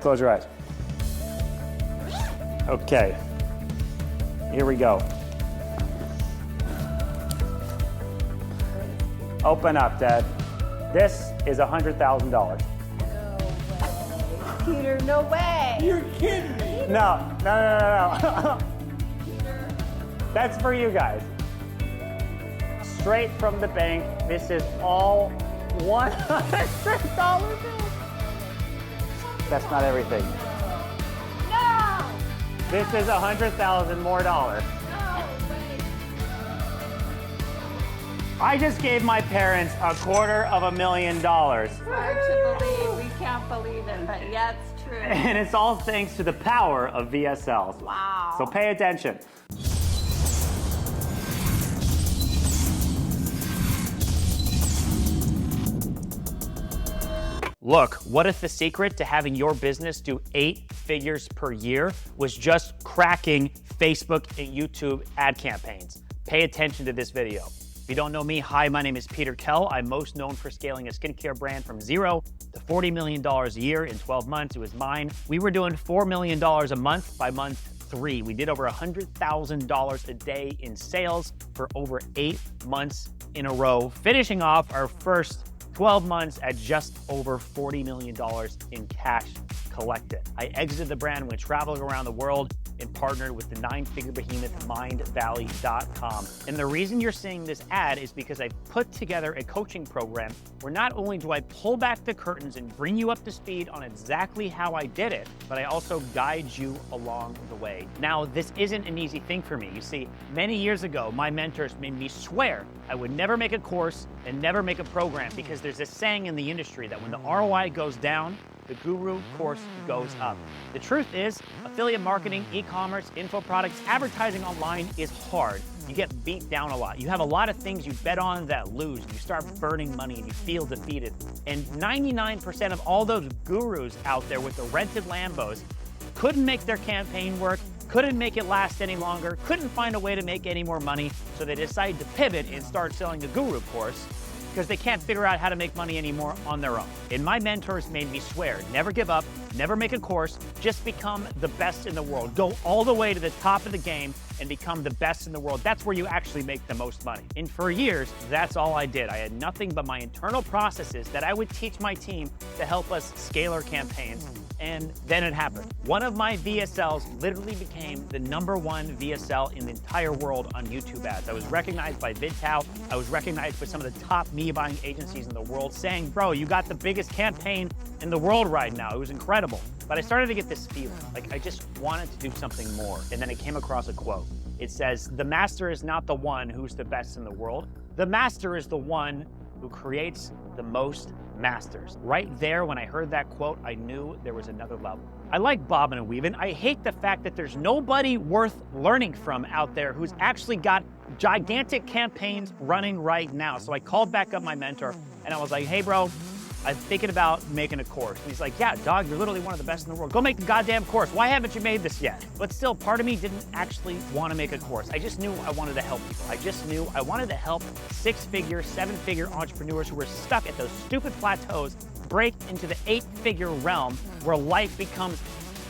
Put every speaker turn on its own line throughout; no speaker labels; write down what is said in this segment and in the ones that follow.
Close your eyes. Okay, here we go. Open up, Dad. This is $100,000.
No way. Peter, no way.
You're kidding me.
No. That's for you guys. Straight from the bank. This is all $100 bills. That's not everything.
No!
This is $100,000 more dollars.
No way.
I just gave my parents $250,000.
Hard to believe. We can't believe it, but yeah, it's true.
And it's all thanks to the power of VSLs.
Wow.
So pay attention. Look, what if the secret to having your business do 8 figures per year was just cracking Facebook and YouTube ad campaigns? Pay attention to this video. If you don't know me, hi, my name is Peter Kell. I'm most known for scaling a skincare brand from $0 to $40 million a year in 12 months. It was mine. We were doing $4 million a month by month 3. We did over $100,000 a day in sales for over 8 months in a row, finishing off our first 12 months at just over $40 million in cash collected. I exited the brand, went traveling around the world, and partnered with the 9-figure behemoth mindvalley.com. And the reason you're seeing this ad is because I put together a coaching program where not only do I pull back the curtains and bring you up to speed on exactly how I did it, but I also guide you along the way. Now, this isn't an easy thing for me. You see, many years ago, my mentors made me swear I would never make a course and never make a program, because there's this saying in the industry that when the ROI goes down, the guru course goes up. The truth is, affiliate marketing, e-commerce, info products, advertising online is hard. You get beat down a lot. You have a lot of things you bet on that lose. You start burning money and you feel defeated. And 99% of all those gurus out there with the rented Lambos couldn't make their campaign work, couldn't make it last any longer, couldn't find a way to make any more money, so they decided to pivot and start selling a guru course, because they can't figure out how to make money anymore on their own. And my mentors made me swear, never give up, never make a course, just become the best in the world. Go all the way to the top of the game and become the best in the world. That's where you actually make the most money. And for years, that's all I did. I had nothing but my internal processes that I would teach my team to help us scale our campaigns. And then it happened. One of my VSLs literally became the #1 VSL in the entire world on YouTube ads. I was recognized by VidTow. I was recognized by some of the top media buying agencies in the world saying, bro, you got the biggest campaign in the world right now. It was incredible. But I started to get this feeling, like I just wanted to do something more. And then I came across a quote. It says, the master is not the one who's the best in the world. The master is the one who creates the most masters. Right there, when I heard that quote, I knew there was another level. I like bobbing and weaving. I hate the fact that there's nobody worth learning from out there who's actually got gigantic campaigns running right now. So I called back up my mentor and I was like, hey bro, I'm thinking about making a course. And he's like, yeah, dog, you're literally one of the best in the world. Go make the goddamn course. Why haven't you made this yet? But still, part of me didn't actually want to make a course. I just knew I wanted to help people. I just knew I wanted to help 6-figure, 7-figure entrepreneurs who were stuck at those stupid plateaus break into the 8-figure realm where life becomes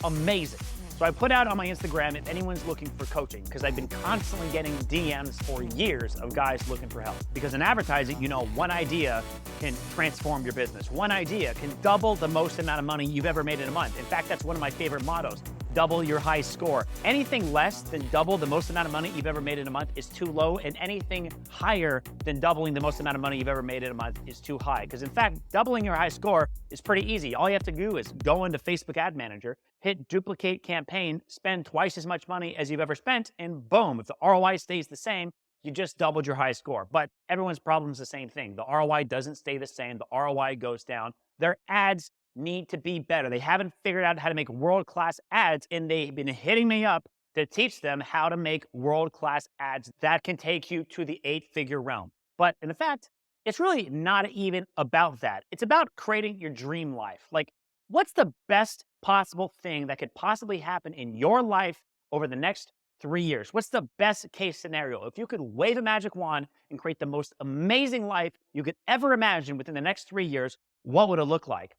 amazing. So I put out on my Instagram if anyone's looking for coaching, because I've been constantly getting DMs for years of guys looking for help. Because in advertising, you know, one idea can transform your business. One idea can double the most amount of money you've ever made in a month. In fact, that's one of my favorite mottos. Double your high score. Anything less than double the most amount of money you've ever made in a month is too low, and anything higher than doubling the most amount of money you've ever made in a month is too high. Because in fact, doubling your high score is pretty easy. All you have to do is go into Facebook Ad Manager, hit duplicate campaign, spend twice as much money as you've ever spent, and boom, if the ROI stays the same, you just doubled your high score. But everyone's problem is the same thing. The ROI doesn't stay the same. The ROI goes down. Their ads need to be better. They haven't figured out how to make world-class ads, and they've been hitting me up to teach them how to make world-class ads that can take you to the 8-figure realm. But in fact, it's really not even about that. It's about creating your dream life. Like, what's the best possible thing that could possibly happen in your life over the next 3 years? What's the best case scenario? If you could wave a magic wand and create the most amazing life you could ever imagine within the next 3 years, what would it look like?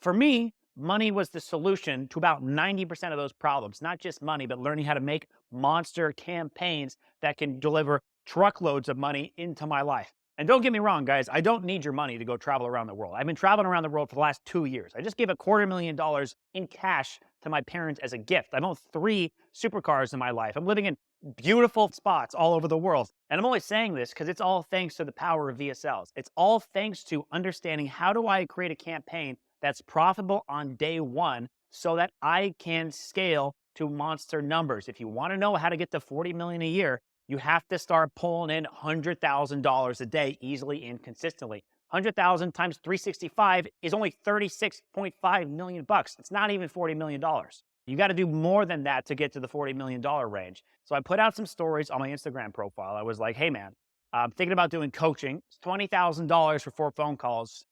For me, money was the solution to about 90% of those problems. Not just money, but learning how to make monster campaigns that can deliver truckloads of money into my life. And don't get me wrong, guys, I don't need your money to go travel around the world. I've been traveling around the world for the last 2 years. I just gave $250,000 in cash to my parents as a gift. I've owned 3 supercars in my life. I'm living in beautiful spots all over the world. And I'm only saying this because it's all thanks to the power of VSLs. It's all thanks to understanding how do I create a campaign that's profitable on day one so that I can scale to monster numbers. If you want to know how to get to 40 million a year, you have to start pulling in $100,000 a day easily and consistently. 100,000 times 365 is only 36.5 million bucks. It's not even $40 million. You got to do more than that to get to the $40 million range. So I put out some stories on my Instagram profile. I was like, hey man, I'm thinking about doing coaching. It's $20,000 for 4 phone calls.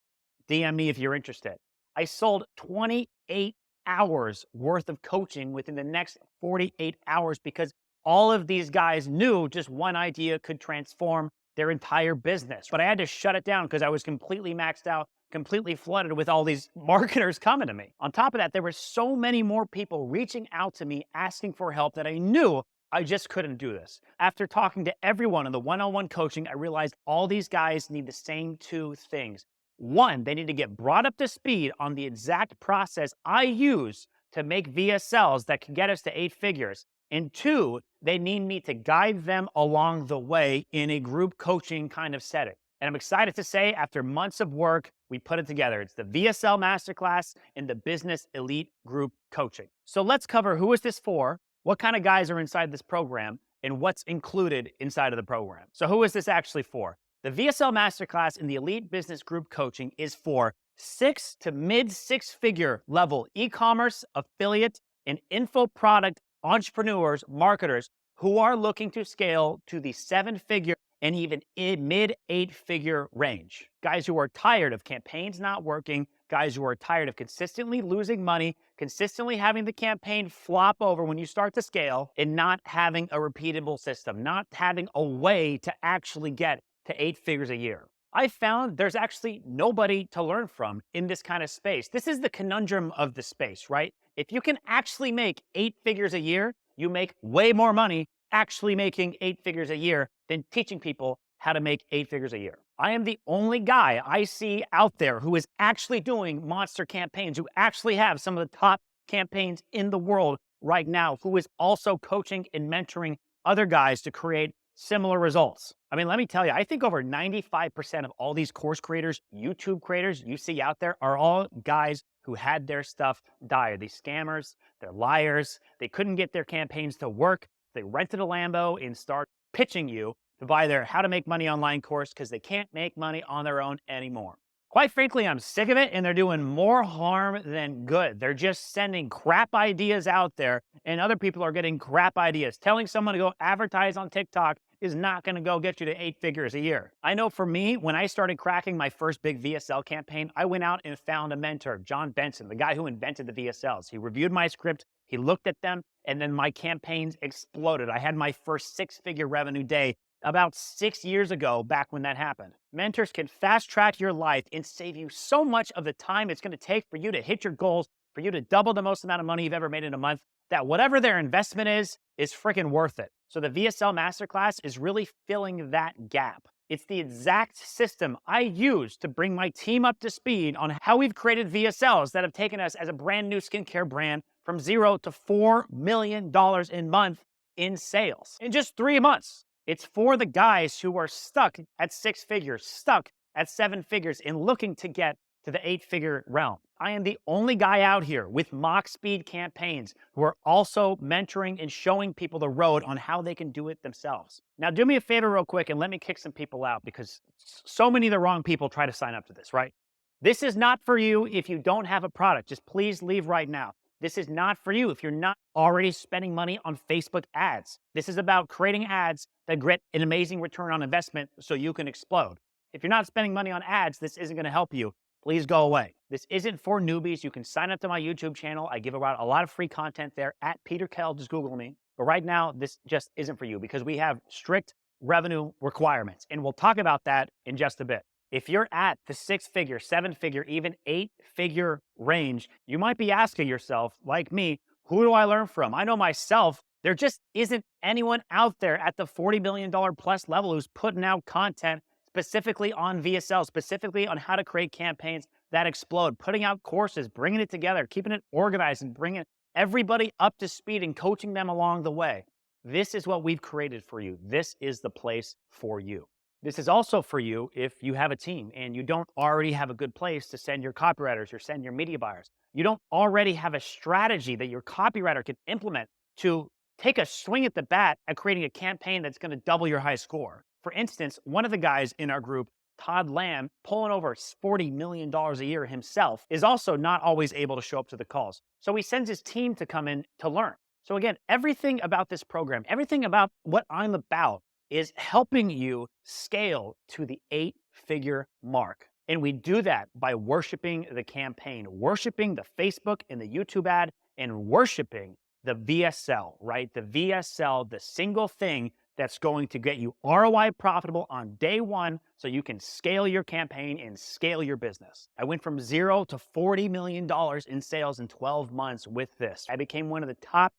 DM me if you're interested. I sold 28 hours worth of coaching within the next 48 hours because all of these guys knew just one idea could transform their entire business. But I had to shut it down because I was completely maxed out, completely flooded with all these marketers coming to me. On top of that, there were so many more people reaching out to me asking for help that I knew I just couldn't do this. After talking to everyone in the one-on-one coaching, I realized all these guys need the same 2 things. 1, they need to get brought up to speed on the exact process I use to make VSLs that can get us to 8 figures. And 2, they need me to guide them along the way in a group coaching kind of setting. And I'm excited to say, after months of work, we put it together. It's the VSL Masterclass and the Business Elite Group Coaching. So let's cover who is this for, what kind of guys are inside this program, and what's included inside of the program. So who is this actually for? The VSL Masterclass and the Elite Business Group Coaching is for 6 to mid 6-figure level e-commerce, affiliate, and info product entrepreneurs, marketers who are looking to scale to the 7-figure and even mid 8-figure range. Guys who are tired of campaigns not working, guys who are tired of consistently losing money, consistently having the campaign flop over when you start to scale, and not having a repeatable system, not having a way to actually get to 8 figures a year. I found there's actually nobody to learn from in this kind of space. This is the conundrum of the space, right? If you can actually make 8 figures a year, you make way more money actually making 8 figures a year than teaching people how to make 8 figures a year. I am the only guy I see out there who is actually doing monster campaigns, who actually have some of the top campaigns in the world right now, who is also coaching and mentoring other guys to create similar results. I mean, let me tell you, I think over 95% of all these course creators, YouTube creators you see out there are all guys who had their stuff die. These scammers, they're liars. They couldn't get their campaigns to work. They rented a Lambo and start pitching you to buy their How to Make Money Online course because they can't make money on their own anymore. Quite frankly, I'm sick of it, and they're doing more harm than good. They're just sending crap ideas out there, and other people are getting crap ideas. Telling someone to go advertise on TikTok is not going to go get you to 8 figures a year. I know for me, when I started cracking my first big VSL campaign, I went out and found a mentor, John Benson, the guy who invented the VSLs. He reviewed my script, he looked at them, and then my campaigns exploded. I had my first 6-figure revenue day about 6 years ago, back when that happened. Mentors can fast track your life and save you so much of the time it's going to take for you to hit your goals, for you to double the most amount of money you've ever made in a month, that whatever their investment is freaking worth it. So the VSL Masterclass is really filling that gap. It's the exact system I use to bring my team up to speed on how we've created VSLs that have taken us as a brand new skincare brand from 0 to $4 million in month in sales in just 3 months. It's for the guys who are stuck at 6 figures, stuck at 7 figures, and looking to get to the 8-figure realm. I am the only guy out here with mock speed campaigns who are also mentoring and showing people the road on how they can do it themselves. Now, do me a favor real quick and let me kick some people out, because so many of the wrong people try to sign up to this, right? This is not for you if you don't have a product. Just please leave right now. This is not for you if you're not already spending money on Facebook ads. This is about creating ads that get an amazing return on investment so you can explode. If you're not spending money on ads, this isn't going to help you. Please go away. This isn't for newbies. You can sign up to my YouTube channel. I give out a lot of free content there at Peter Kell. Just Google me. But right now, this just isn't for you because we have strict revenue requirements. And we'll talk about that in just a bit. If you're at the 6-figure, 7-figure, even 8-figure range, you might be asking yourself, like me, who do I learn from? I know myself, there just isn't anyone out there at the $40 million plus level who's putting out content specifically on VSL, specifically on how to create campaigns that explode, putting out courses, bringing it together, keeping it organized, and bringing everybody up to speed and coaching them along the way. This is what we've created for you. This is the place for you. This is also for you if you have a team and you don't already have a good place to send your copywriters or send your media buyers. You don't already have a strategy that your copywriter can implement to take a swing at the bat at creating a campaign that's going to double your high score. For instance, one of the guys in our group, Todd Lamb, pulling over $40 million a year himself, is also not always able to show up to the calls. So he sends his team to come in to learn. So again, everything about this program, everything about what I'm about is helping you scale to the 8-figure mark. And we do that by worshiping the campaign, worshiping the Facebook and the YouTube ad, and worshiping the VSL, right? The VSL, the single thing that's going to get you ROI profitable on day one so you can scale your campaign and scale your business. I went from 0 to $40 million in sales in 12 months with this. I became one of the top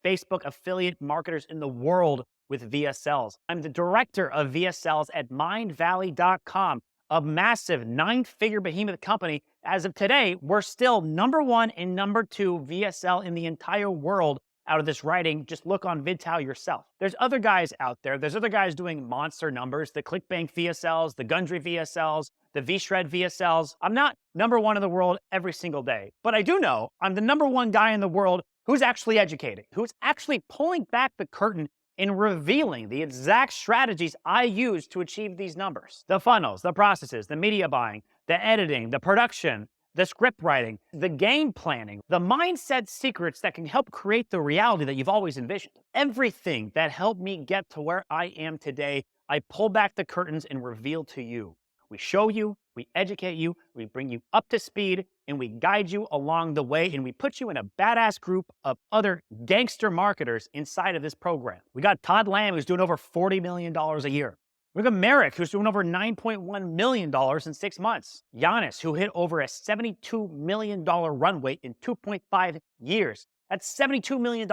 Facebook affiliate marketers in the world with VSLs. I'm the director of VSLs at mindvalley.com, a massive 9-figure behemoth company. As of today, we're still number 1 and number 2 VSL in the entire world out of this writing. Just look on VidTal yourself. There's other guys out there. There's other guys doing monster numbers, the ClickBank VSLs, the Gundry VSLs, the VShred VSLs. I'm not number 1 in the world every single day, but I do know I'm the number 1 guy in the world who's actually educating, who's actually pulling back the curtain and revealing the exact strategies I use to achieve these numbers. The funnels, the processes, the media buying, the editing, the production, the script writing, the game planning, the mindset secrets that can help create the reality that you've always envisioned. Everything that helped me get to where I am today, I pull back the curtains and reveal to you. We show you, we educate you, we bring you up to speed, and we guide you along the way, and we put you in a badass group of other gangster marketers inside of this program. We got Todd Lamb, who's doing over $40 million a year. We got Merrick, who's doing over $9.1 million in 6 months. Giannis, who hit over a $72 million run rate in 2.5 years. That's $72 million.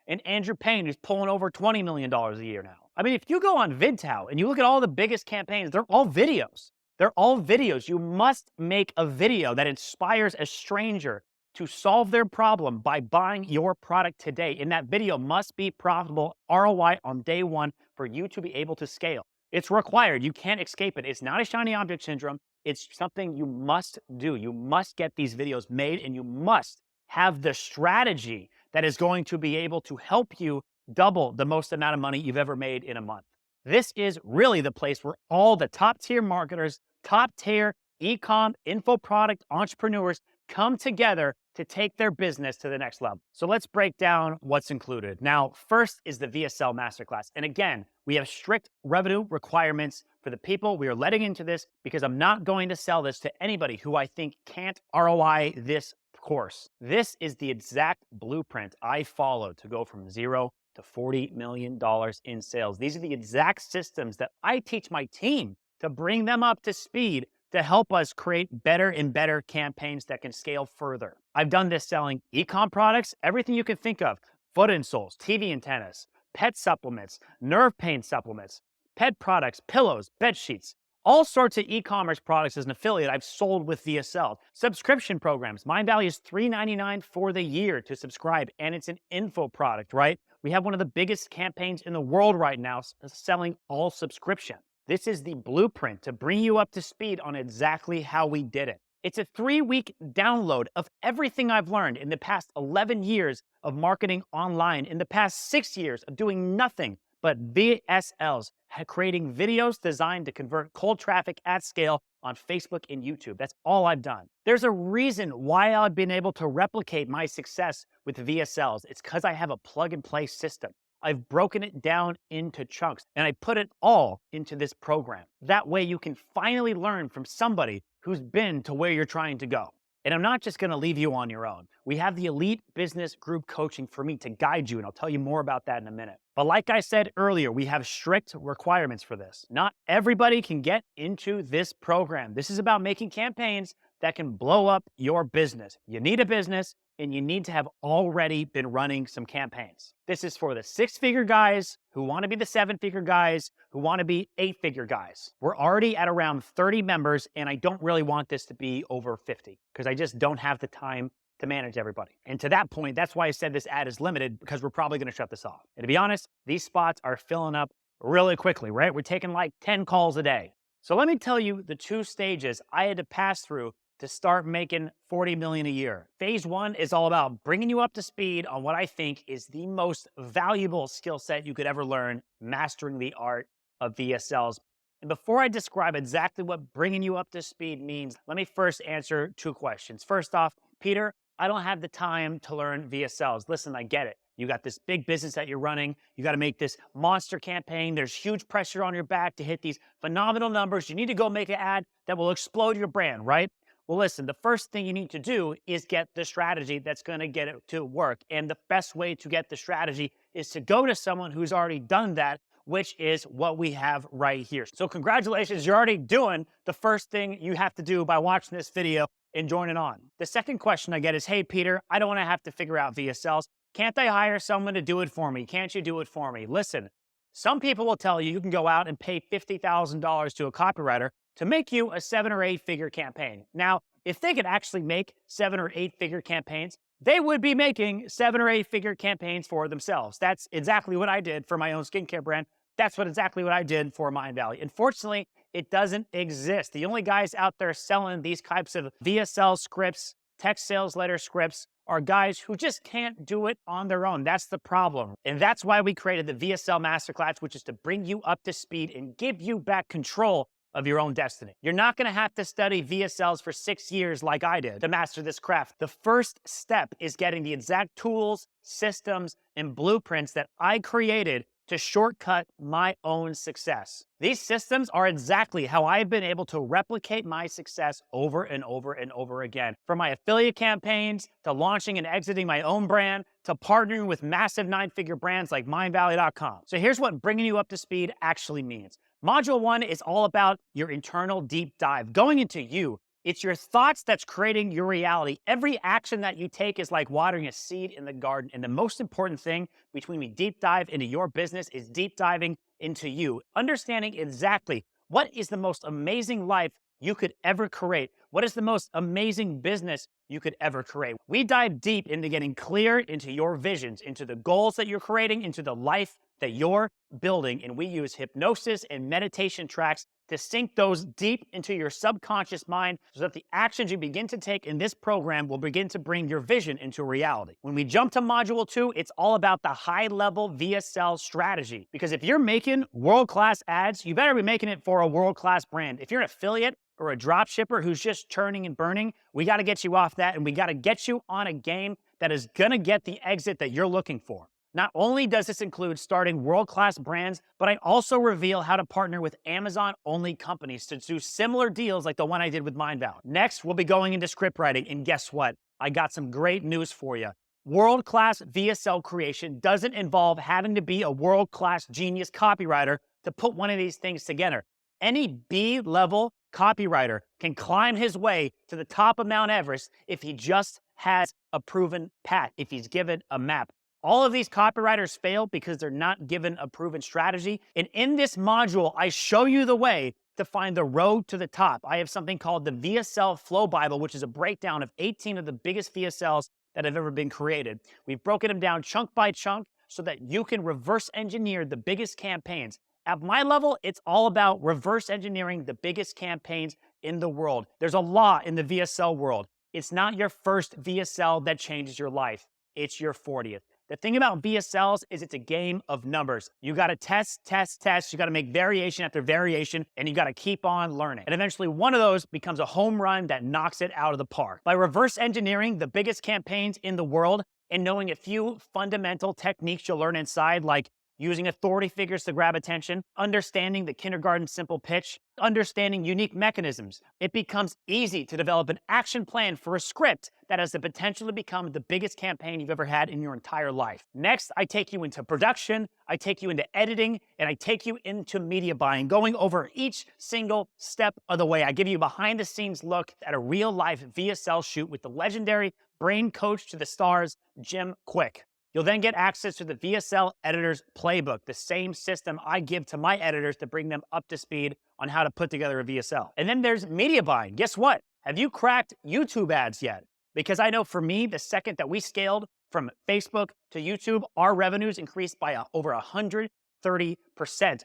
And Andrew Payne, who's pulling over $20 million a year now. I mean, if you go on VidTal and you look at all the biggest campaigns, they're all videos. They're all videos. You must make a video that inspires a stranger to solve their problem by buying your product today. And that video must be profitable ROI on day one for you to be able to scale. It's required. You can't escape it. It's not a shiny object syndrome. It's something you must do. You must get these videos made, and you must have the strategy that is going to be able to help you double the most amount of money you've ever made in a month. This is really the place where all the top tier marketers, top tier e-com, info product entrepreneurs come together to take their business to the next level. So let's break down what's included. Now, first is the VSL Masterclass. And again, we have strict revenue requirements for the people we are letting into this because I'm not going to sell this to anybody who I think can't ROI this course. This is the exact blueprint I followed to go from 0 to $40 million in sales. These are the exact systems that I teach my team to bring them up to speed to help us create better and better campaigns that can scale further. I've done this selling e-com products, everything you can think of, foot insoles, TV antennas, pet supplements, nerve pain supplements, pet products, pillows, bed sheets, all sorts of e-commerce products as an affiliate I've sold with VSL. Subscription programs. Mindvalley is $3.99 for the year to subscribe, and it's an info product, right? We have one of the biggest campaigns in the world right now selling all subscription. This is the blueprint to bring you up to speed on exactly how we did it. It's a 3-week download of everything I've learned in the past 11 years of marketing online, in the past 6 years of doing nothing but VSLs, creating videos designed to convert cold traffic at scale on Facebook and YouTube. That's all I've done. There's a reason why I've been able to replicate my success with VSLs. It's because I have a plug-and-play system. I've broken it down into chunks, and I put it all into this program. That way you can finally learn from somebody who's been to where you're trying to go. And I'm not just going to leave you on your own. We have the elite business group coaching for me to guide you, and I'll tell you more about that in a minute. But like I said earlier, we have strict requirements for this. Not everybody can get into this program. This is about making campaigns that can blow up your business. You need a business, and you need to have already been running some campaigns. This is for the 6-figure guys who want to be the 7-figure guys, who want to be 8-figure guys. We're already at around 30 members, and I don't really want this to be over 50 because I just don't have the time to manage everybody. And to that point, that's why I said this ad is limited, because we're probably going to shut this off. And to be honest, these spots are filling up really quickly, right? We're taking like 10 calls a day. So let me tell you the 2 stages I had to pass through to start making $40 million a year. Phase 1 is all about bringing you up to speed on what I think is the most valuable skill set you could ever learn, mastering the art of VSLs. And before I describe exactly what bringing you up to speed means, let me first answer 2 questions. First off, Peter, I don't have the time to learn VSLs. Listen, I get it. You got this big business that you're running. You got to make this monster campaign. There's huge pressure on your back to hit these phenomenal numbers. You need to go make an ad that will explode your brand, right? Well, listen, the first thing you need to do is get the strategy that's going to get it to work. And the best way to get the strategy is to go to someone who's already done that, which is what we have right here. So congratulations, you're already doing the first thing you have to do by watching this video and joining on. The second question I get is, hey, Peter, I don't want to have to figure out VSLs. Can't I hire someone to do it for me? Can't you do it for me? Listen, some people will tell you you can go out and pay $50,000 to a copywriter to make you a 7 or 8-figure campaign. Now, if they could actually make 7 or 8-figure campaigns, they would be making 7 or 8-figure campaigns for themselves. That's exactly what I did for my own skincare brand. That's exactly what I did for Mind Valley. Unfortunately, it doesn't exist. The only guys out there selling these types of VSL scripts, text sales letter scripts, are guys who just can't do it on their own. That's the problem. And that's why we created the VSL Masterclass, which is to bring you up to speed and give you back control of your own destiny. You're not going to have to study VSLs for 6 years like I did to master this craft. The first step is getting the exact tools, systems, and blueprints that I created to shortcut my own success. These systems are exactly how I've been able to replicate my success over and over and over again. From my affiliate campaigns, to launching and exiting my own brand, to partnering with massive 9-figure brands like mindvalley.com. So here's what bringing you up to speed actually means. Module 1 is all about your internal deep dive, going into you. It's your thoughts that's creating your reality. Every action that you take is like watering a seed in the garden. And the most important thing between we deep dive into your business is deep diving into you. Understanding exactly what is the most amazing life you could ever create. What is the most amazing business you could ever create? We dive deep into getting clear into your visions, into the goals that you're creating, into the life that you're building. And we use hypnosis and meditation tracks to sink those deep into your subconscious mind so that the actions you begin to take in this program will begin to bring your vision into reality. When we jump to Module 2, it's all about the high-level VSL strategy. Because if you're making world-class ads, you better be making it for a world-class brand. If you're an affiliate or a drop shipper who's just churning and burning, we got to get you off that, and we got to get you on a game that is going to get the exit that you're looking for. Not only does this include starting world-class brands, but I also reveal how to partner with Amazon-only companies to do similar deals like the one I did with Mind Valley. Next, we'll be going into script writing, and guess what? I got some great news for you. World-class VSL creation doesn't involve having to be a world-class genius copywriter to put one of these things together. Any B-level copywriter can climb his way to the top of Mount Everest if he just has a proven path, if he's given a map. All of these copywriters fail because they're not given a proven strategy. And in this module, I show you the way to find the road to the top. I have something called the VSL Flow Bible, which is a breakdown of 18 of the biggest VSLs that have ever been created. We've broken them down chunk by chunk so that you can reverse engineer the biggest campaigns. At my level, it's all about reverse engineering the biggest campaigns in the world. There's a law in the VSL world. It's not your first VSL that changes your life. It's your 40th. The thing about VSLs is it's a game of numbers. You got to test, test, test. You got to make variation after variation, and you got to keep on learning. And eventually one of those becomes a home run that knocks it out of the park. By reverse engineering the biggest campaigns in the world and knowing a few fundamental techniques you'll learn inside, like using authority figures to grab attention, understanding the kindergarten simple pitch, understanding unique mechanisms. It becomes easy to develop an action plan for a script that has the potential to become the biggest campaign you've ever had in your entire life. Next, I take you into production, I take you into editing, and I take you into media buying, going over each single step of the way. I give you a behind the scenes look at a real life VSL shoot with the legendary brain coach to the stars, Jim Quick. You'll then get access to the VSL Editor's Playbook, the same system I give to my editors to bring them up to speed on how to put together a VSL. And then there's media buying. Guess what? Have you cracked YouTube ads yet? Because I know for me, the second that we scaled from Facebook to YouTube, our revenues increased by over 130%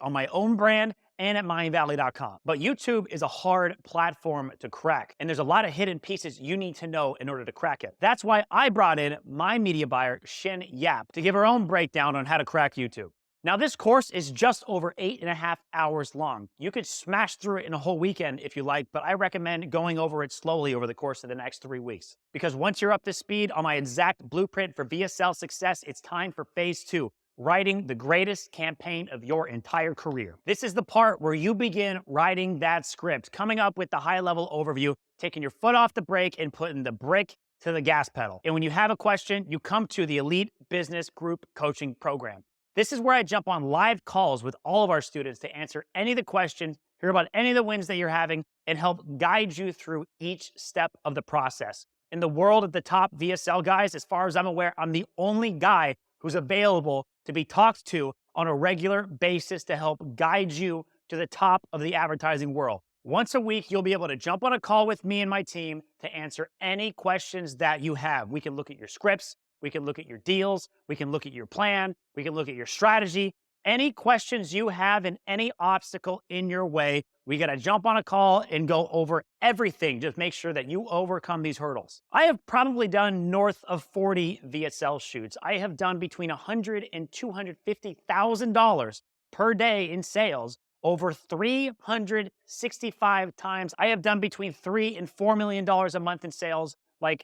on my own brand and at mindvalley.com. But YouTube is a hard platform to crack, and there's a lot of hidden pieces you need to know in order to crack it. That's why I brought in my media buyer, Shin Yap, to give her own breakdown on how to crack YouTube. Now, this course is just over 8.5 hours long. You could smash through it in a whole weekend if you like, but I recommend going over it slowly over the course of the next 3 weeks. Because once you're up to speed on my exact blueprint for VSL success, it's time for phase 2. Writing the greatest campaign of your entire career. This is the part where you begin writing that script, coming up with the high-level overview, taking your foot off the brake and putting the brake to the gas pedal. And when you have a question, you come to the Elite Business Group Coaching Program. This is where I jump on live calls with all of our students to answer any of the questions, hear about any of the wins that you're having, and help guide you through each step of the process. In the world of the top VSL guys, as far as I'm aware, I'm the only guy who's available to be talked to on a regular basis to help guide you to the top of the advertising world. Once a week, you'll be able to jump on a call with me and my team to answer any questions that you have. We can look at your scripts, we can look at your deals, we can look at your plan, we can look at your strategy. Any questions you have and any obstacle in your way, we got to jump on a call and go over everything. Just make sure that you overcome these hurdles. I have probably done north of 40 VSL shoots. I have done between $100,000 and $250,000 per day in sales over 365 times. I have done between $3 and $4 million a month in sales, like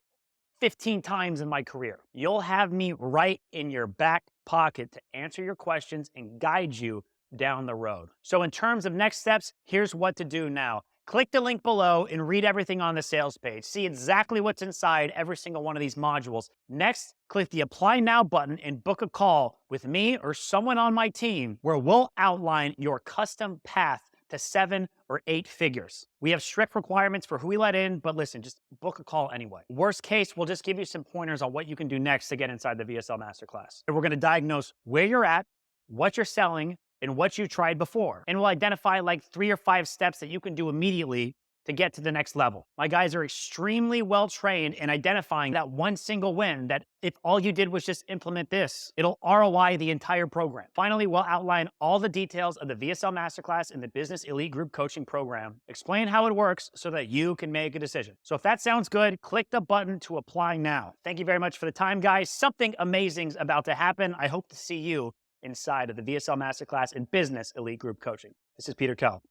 15 times in my career. You'll have me right in your back pocket to answer your questions and guide you down the road. So in terms of next steps, here's what to do now. Click the link below and read everything on the sales page. See exactly what's inside every single one of these modules. Next, click the Apply Now button and book a call with me or someone on my team where we'll outline your custom path to 7 or 8 figures. We have strict requirements for who we let in, but listen, just book a call anyway. Worst case, we'll just give you some pointers on what you can do next to get inside the VSL Masterclass. And we're gonna diagnose where you're at, what you're selling, and what you tried before. And we'll identify like 3 or 5 steps that you can do immediately to get to the next level. My guys are extremely well trained in identifying that one single win that if all you did was just implement this, it'll ROI the entire program. Finally, we'll outline all the details of the VSL Masterclass and the Business Elite Group Coaching Program, explain how it works so that you can make a decision. So if that sounds good, click the button to apply now. Thank you very much for the time, guys. Something amazing is about to happen. I hope to see you inside of the VSL Masterclass and Business Elite Group Coaching. This is Peter Kell.